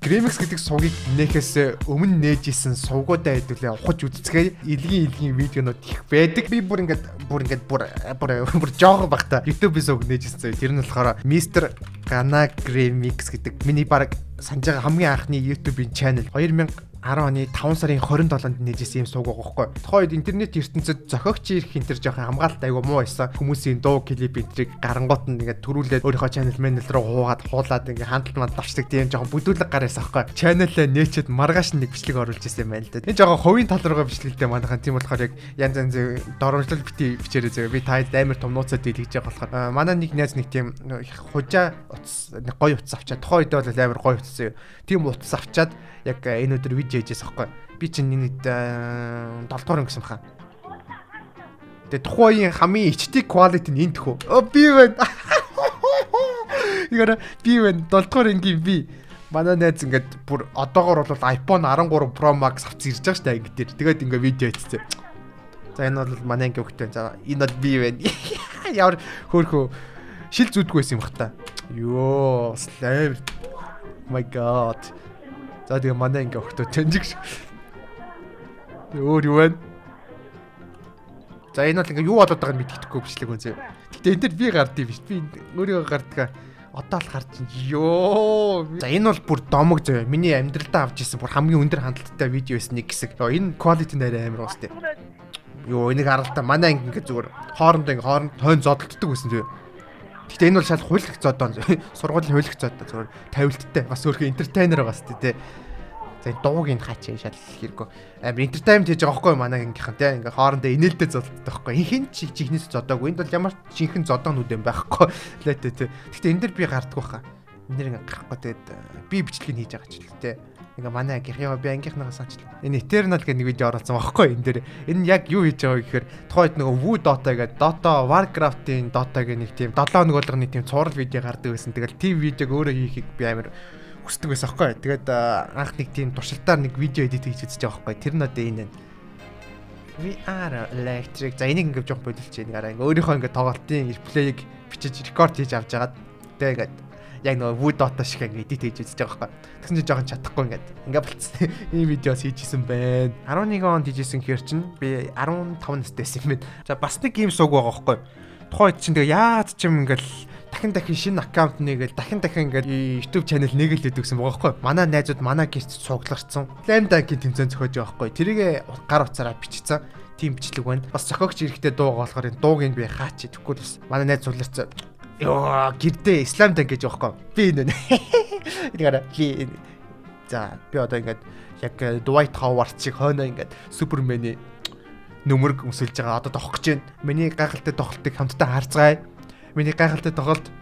Grimix гэдэг сувгийг нээхээс өмнө нээж исэн сувгуудаа хэдүүлээ ухаж үзцгээе. Илгийн видеонууд их байдаг. Би бүр жоохон багтаа YouTube сувг нээж исэн. Тэр нь болохоор Mr. Gana Grimix гэдэг миний баг санаж байгаа хамгийн анхны YouTube-ийн channel 2010 оны 5 сарын 27-нд нээжсэн юм сууг байгаа байхгүй. Тухайд интернет ертөнцид зохиогч ирэх энэ жоохон хамгаалалт айгу муу байсан. Хүмүүсийн дуу клип энтрийг гарангуут нь ингээд төрүүлээд өөрийнхөө channel мэнэл рүү хуулаад ингээд хандлт авчдаг тийм жоохон бүдүүлэг гараас байхгүй. Channel-аа нээчээд маргааш нэг бичлэг оруулж ирсэн юм байна л да. Энэ жоохон хувийн тал руугаа бичлэгтэй манайхан тийм болохоор яг янз янз доромжлол бичээрээ зөө. Би таад амар том нууцад дийлгэж байгаа болохоор манай нэг найз нэг тийм хужаа утас нэг гоё утас авчаад тухайн үед бол амар гоё утас юм. Тийм утас авчаад яг энэ өдөр видео хийжээс аахгүй. Би чинь нэг 7 дугаар өнгөсөн баха. Тэгээ тухайн хамгийн HD quality нь энд төхөө. Би байна. Игара би байна 7 дугаар ангийн би. Манай найз ингээд бүр одоогор бол iPhone 13 Pro Max авч ирж байгаа шүү дээ анги дээр. Тэгээд ингээд видео хийцээ. За энэ бол манай анги хөлтөө. За энэ бол би байна. Ямар хөөхөө шил зүдгүй байсан юм бах та. Йоо, slave. My god. За тэгээ манай ингээ өгтөө тэнжиг. Өөр юу вэ? За энэ бол ингээ юу болоод байгааг мэддэхгүй бичлэг үнсээ. Гэтэ энэ дэр би гардыг биш. Би өөрийгөө гардгаа одоо л гарч ёо. За энэ бол бүр домог зөө. Миний амьдралдаа авч ирсэн бүр хамгийн өндөр хандлттай видео байсан нэг хэсэг. Энэ quality нэрээ амар уустай. Ёо энийг харалтаа манай ингээ зүгээр хооронд хойно зодтолддог байсан зөө. Гэтэ энэ бол шал хуйлах зодоо. Сургуулийн хуйлах зодоо зүгээр тавилттай. Бас өөрхөн entertainer байгаа сте тий. За дууг ин хаач шал хэрэггүй. Амар entertainment хийж байгаа байхгүй манай ангийнхан тий. Ингээ хоорондоо инээлдэ зодтолдог байхгүй. Хин ч чихнээс зодоогүй. Энд бол ямар жинхэнэ зодоонууд юм байхгүй. Лээ тий. Гэтэ энэ дэр би гарддаг байхаа. Энэ дэр ингээ гарахгүй тэгээд би бичлэгийг хийж байгаа ч л тий. Ингээ манай ангийнх яа би ангийнхнаас аачлаа. Энэ Eternal гэх нэг видео оруулсан байхгүй энэ дээр. Энэ яг юу хийж байгаа гэхээр тухайд нөгөө Wu Dota гэдэг Dota Warcraft-ийн Dota гэх нэг тийм 7 хоног болгоны тийм цуврал видео гардаг байсан. Тэгэл тийм видеог өөрөө хийхийг би амар хүсдэг байсан байхгүй. Тэгээд анх нэг тийм туршилтаар нэг видео эдит хийж үзэж байгаа байхгүй. Тэр нь одоо энэ. We are electric. За энийг ингээ жоох бодилч энэ гараа ингээ өөрийнхөө ингээ тоглолтын реплейг бичиж рекорд хийж авч жагаад тэгээд яг нөгөө Wu Dota шиг ингээ эдит хийж үзэж байгаа байхгүй. Тэгсэн чинь жоохон чадахгүй ингээ болцсон. Ийм видеос хийжсэн байна. 11 онд хийжсэн гэхэр чинь би 15 настай байсан юм байна. За бас нэг ийм сууг байгаа байхгүй. Тухайд чинь тэгээ яад ч юм ингээл дахин шинэ аккаунт нэгээл дахин ингээд YouTube channel нэгэлээд өгсөн байгаа байхгүй. Манай найзууд манай гэрт суугларцсан. Lambda-гийн тэмцээн зохиож байгаа байхгүй. Тэрийг гар утсаараа бичсэн. Тим бичлэг байна. Бас зохиогч эрэхтэй дуугаа болохоор энэ дууг нь би хаач тэгэхгүй бас манай найз сууларцсан. Йоо гэрдээ ислам дан гэж байхгүй. Би энэ. Энийг би за би одоо ингээд яг Dwight Howard шиг хойноо ингээд Супермений нүмерг өмсөлж байгаа. Одоо тохох гэж байна. Миний гайхалтай тоглолтыг хамтдаа харцгаая. Миний гайхалтай тоглолт.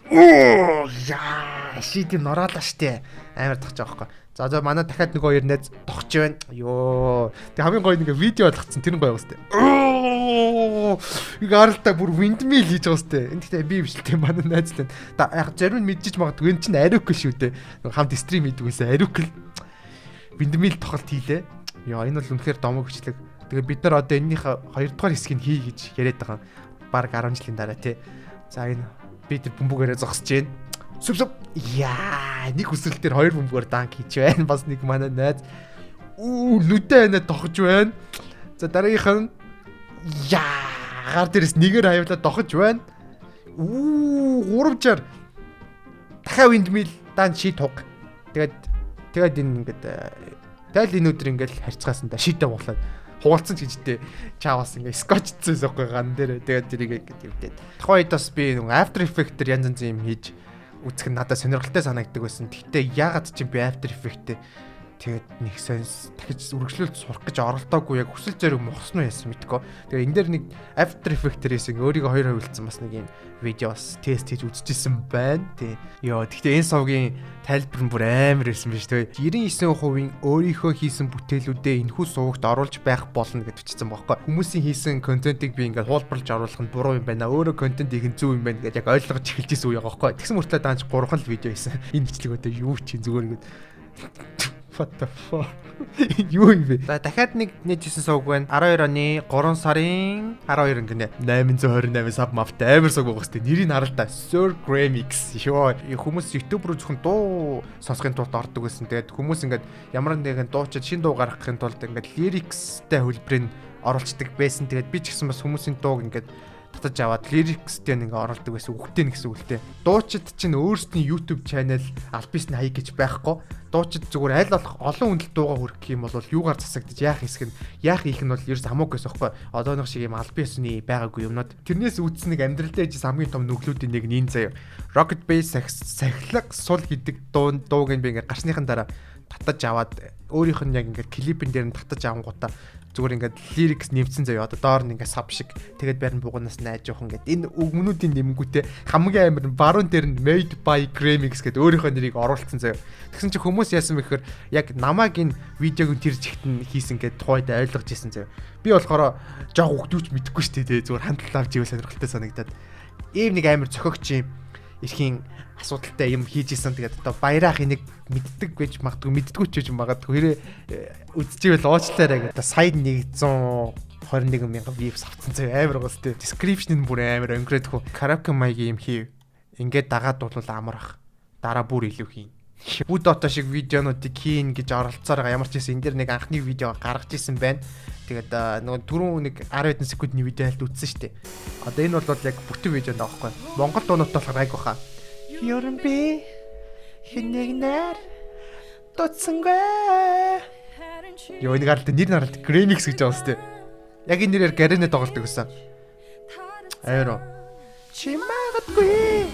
Оо яа шийдэн нораалаа штэ. Амар тохож байгаа байхгүй. За манай дахиад нөгөө хоёр найз тохож байна. Йоо. Тэг хамгийн гоё нэг видео болгоцсон тэр нь гоё өстэй. Ингээ харалтаа бүр windmill хийж байгаа өстэй. Энд гэхдээ би бишлээ манай найзлаа. Яг зарим нь мэдчихэж магадгүй энэ чинь ариукл шүү дээ. Хамт стрим хийдэг байсан ариукл. Windmill тоглолт хийлээ. Йоо энэ бол үнэхээр домог бичлэг. Тэгээ бид нар одоо энэнийх 2 дугаар хэсгийг хий гэж яриад байгаа. Бараг 10 жилийн дараа тий. За энэ би тэр бөмбөгөөрөө зогсож байна. Сүп. Яа, нэг хүсрэл дээр 2 бөмбөгөөр данк хийж байна. Бас нэг манай найз нүдэ анаа тохож байна. За дараагийнх нь яа, гар дээрээс нэгээр хавлаад тохож байна. 360 дахиад windmill дан шийд туг. Тэгээд энэ ингээд тэгэл энэ өдөр ингээд харьцаасан да шийдэ болоод хуваалцсан ч гэжтэй чаавас ингээ скотчцсан байхгүй ган дээр тэгээд тэрийг ингээд явдээд. Тухайн үед бас би After Effects дээр янз янз юм хийж үзэх нь надад сонирхолтой санагддаг байсан. Гэхдээ яагаад ч би After Effects тэгээд нэг sense дахиж үргэлжлүүлж сурах гэж оролдоогүй яг хүсэл зориг мохсон уу яасан мэдгүй. Тэгээд энэ дээр нэг After Effects дээрээс ингээ өөрийгөө хоёр хавилсан бас нэг юм видео бас тест хийж үзчихсэн байна. Тий. Йоо гэхдээ энэ сувгийн тайлбар нь бүр амар байсан биз дээ. 99% өөрийнхөө хийсэн бүтээлүүдээ энэхүү сувагт оруулж байх болно гэж бичсэн байхгүй. Хүмүүсийн хийсэн контентыг би ингээ хуулбарлаж оруулах нь буруу юм байна. Өөрөө контент их нь зөв юм байна гэж яг ойлгож эхэлж ирсэн үе байгаа байхгүй. Тэгсэн мөртлөө даанч 3 видео хийсэн. Энэ бичлэг одоо юу ч юм зүгээр ингээд What the fuck? Юу юм бэ? За дахиад нэг нээжсэн сувг байна. 12 оны 3 сарын 12 гинэ. 828 саб мавтай амар сувг байгаа хэвчээ. Нэрийг харал та. Sir Gramix. Ёо, хүмүүс YouTube руу зөвхөн дуу сонсохын тулд ордог гэсэн. Тэгээд хүмүүс ингээд ямар нэгэн дуучид шин дуу гаргахын тулд ингээд lyrics-тэй хөлбрийг оруулцдаг байсан. Тэгээд би ч гэсэн бас хүмүүсийн дууг ингээд татаж аваад lyrics-тэй нэг оруулдаг байсан. Үгтэй нэг гэсэн үгтэй. Дуучид чинь өөрсдийн YouTube channel альбисны хаяг гэж байхгүй. Дуучид зүгээр аль болох олон хүндлэлт дуугаа хүргэх юм бол юугаар засагдаж яах хийх нь бол ерөөс хамаагүй байсан байхгүй. Одооных шиг юм албан ёсны байгаагүй юмнууд. Тэрнээс үүдсэн нэг амьдралдаа ижис хамгийн том нүглүүдийн нэг нь заяа. Rocket Bass сахилга сул гэдэг дууг нь би ингээ гарсныхан дараа татаж аваад өөрийнх нь яг ингээ клипэн дээр нь татаж авангуудаа зүгээр ингээд lyrics нэмсэн заяа. Одоо доор нь ингээд сав шиг тэгээд барин бугунаас найж явах ингээд энэ өгмнүүдийн нэмгүүтэй хамгийн амар баруун дээр нь made by Gramix гэдэг өөрийнхөө нэрийг оруулсан заяа. Тэгсэн чинь хүмүүс яасан бэхээр яг намайг энэ видеог тэр жигт нь хийсэн гэдэг тухайд ойлгож ирсэн заяа. Би болохоор жоо өгдөөч мэдэхгүй шүү дээ. Зүгээр хандлал авч ивэл сонирхолтой санагдаад ийм нэг амар цохогч юм эрхийн асуудалтай юм хийж исэн. Тэгээд одоо баяраа энийг мэддэг гэж магадгүй мэддэггүй ч гэж магадгүй хэрэг үзчихвэл уучлаарай гэдэг. Сая 121 мянган views авсан цай амар гоос тээ. Description нь бүр амар өнгөрөөдхөө. Karaoke маягийн юм хийв. Ингээд дагаад бол амар ах. Дараа бүр илүү хийн. Бүд ото шиг видеонуудыг хийн гэж оролцоор байгаа. Ямар ч гэсэн энэ дэр нэг анхны видео гаргаж исэн байна. Тэгээд нөгөө түрүүн нэг 10 хэдэн секундны видео хальт үзсэн шүү дээ. Одоо энэ бол яг бүтэн видео нэ аахгүй. Монгол дуунууд болохоор айгу хаа. Юрэн би хинэгнэр тоцсонгүй. Юу нэг аралт нэр наралт Gramix гэж байгаа юм шүү дээ. Яг энэ нэрээр Garena тоглолдог гэсэн. Аяроо. Чимагатгүй.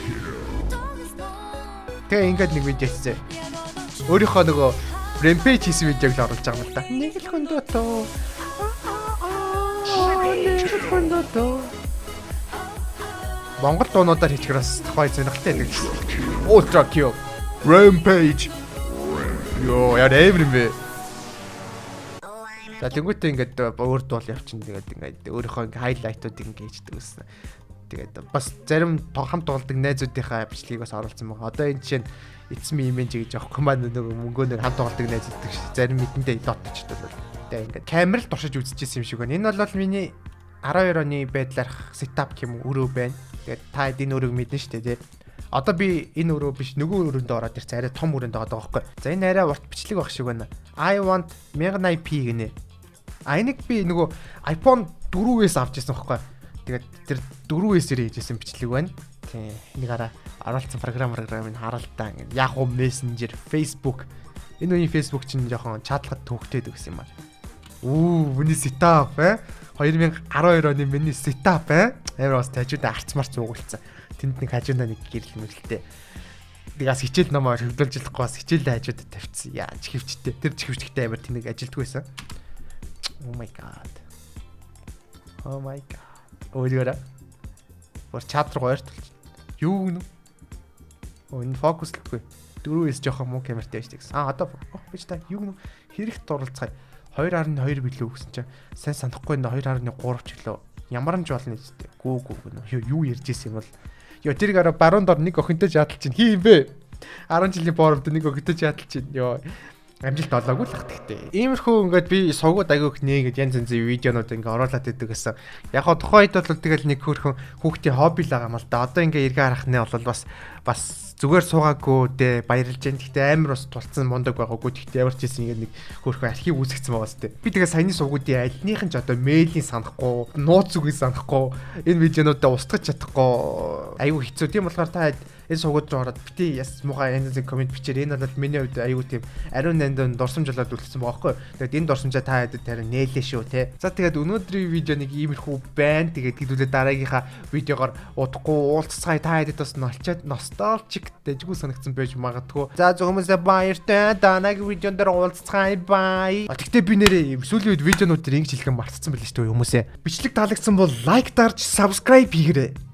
Тэгээ ингээд нэг видео хийсэн. Өөрийнхөө нөгөө Rampage хийсэн видеог л оруулж байгаа юм л да. Нэг л хөндөөтөө. Монгол дуунуудаар хийчихээс тухай сонирхолтой байдаг. Ultra Kill Rampage. Йоо, яа нэмэр юм бэ? За тэнгуүтээ ингээд өөр дуул явчихна. Тэгээд ингээд өөрийнхөө ингээд хайлайтуудыг ингээд хийдэг гэсэн. Тэгээд бас зарим хамт тоглодог найзуудынхаа бичлэгийг бас оруулсан байгаа. Одоо энэ жишээ нь эцэм имэж гэж аахгүй маань нөгөө мөнгөө нэг хамт тоглодог найзууддаг ш. Зарим мэдэндээ дотч бол. Тэгээд ингээд камер л туршиж үзчихсэн юм шиг байна. Энэ бол миний 12 оны байдлаарх сетап юм өрөө байна. Тэгээд та энэ өрөөг мэднэ шүү дээ тий. Одоо би энэ өрөө биш нөгөө өрөөндөө ороод ирсэн арай том өрөөнд байгаа байхгүй. За энэ арай урт бичлэг баг шиг байна. I want 1080p гинэ. Энийг би нөгөө iPhone 4S авч ирсэн байхгүй. Тэгээд тэр 4S-ээр хийжсэн бичлэг байна. Тий. Энийг араа оруулсан програмыг харалтаа ингэ. Yahoo Messenger, Facebook. Энэ үеийн Facebook чинь жоохон чатлахад төвхтэй гэсэн юм аа. Миний сетап 2012 оны миний сетап амар бас тажиудаа арцмарч уугуулсан. Тэнд нэг хажуунаа нэг гэрэл мэрэлтэй. Тэгээс хичээл номоор хөвдөлж болохгүй бас хичээлээ хажуудад тавьчихсан. Яаж хөвчтэй. Тэр хөвчтэй амар тэнэг ажилтгүй байсан. Oh my god. Oh my god. Өөрөөр бүр чат руу ойртолч. Юу гэнэ? Энэ фокуслахгүй. 4S жоохон муу камертай байж гэсэн. Одоо биш та юу гэнэ? Хэрэгт дурлцгаая. 2.2 билүү гэсэн чинь сайн санахгүй нэ 2.3 ч гэлөө. Ямар ч болно ч дээ. Гүү юу ярьж ирсэн юм бол. Йоо тэр гараа баруун дор нэг охинтой жаатал чинь хий юм бэ? 10 жилийн боорд нэг охинтой жаатал чинь ёо амжилт олоогүй л хат гэхдээ. Иймэрхүү ингээд би сувгууд агиух нээгээд янз янзын видеонууд ингээд оруулаад идэг гэсэн. Яг хоо тухайн үед бол тэгэл нэг хөөрхөн хүүхдийн хобби л байгаа юм л да. Одоо ингээд эргээ харах нь бол бас зүгээр суугаагүй дээ баярлж जैन. Гэхдээ амар бас тулцсан мундаг байгаагүй. Гэхдээ ямар ч гэсэн ингээд нэг хөөрхөн архив үүсгэсэн байгаа сте. Би тэгээ саяны сувгуудын альнийх нь ч одоо мэйлийн санахгүй, нууц үгийг санахгүй, энэ видеонуудаа устгах чадахгүй аюу хэцүү. Тийм болохоор та энэ сувгууд руу ороод бити яс муухай янз янзын комент бичээр энэ бол миний хувьд аюу тийм ариун нандын дурсамжлаад үлдсэн байгаа байхгүй. Тэгээд энэ дурсамжаа та хэд тарай нээлээ шүү те. За тэгээд өнөөдрийн видео нэг иймэрхүү байна. Тэгээд хэдүүлээ дараагийнхаа видеогоор удахгүй уулзцай та хэд бас носталжик дэжгүй санагдсан байж магадгүй. За зөвхөмөсөө баяртай. Дараагийн видеон дээр уулзцай бай. Тэгтээ би нэрээ сүүлийн үед видеонууд дээр ингэж хэлэх юм мартсан байл шүү дээ хүмүүсээ. Бичлэг таалагдсан бол лайк дарж subscribe хийгээрэй.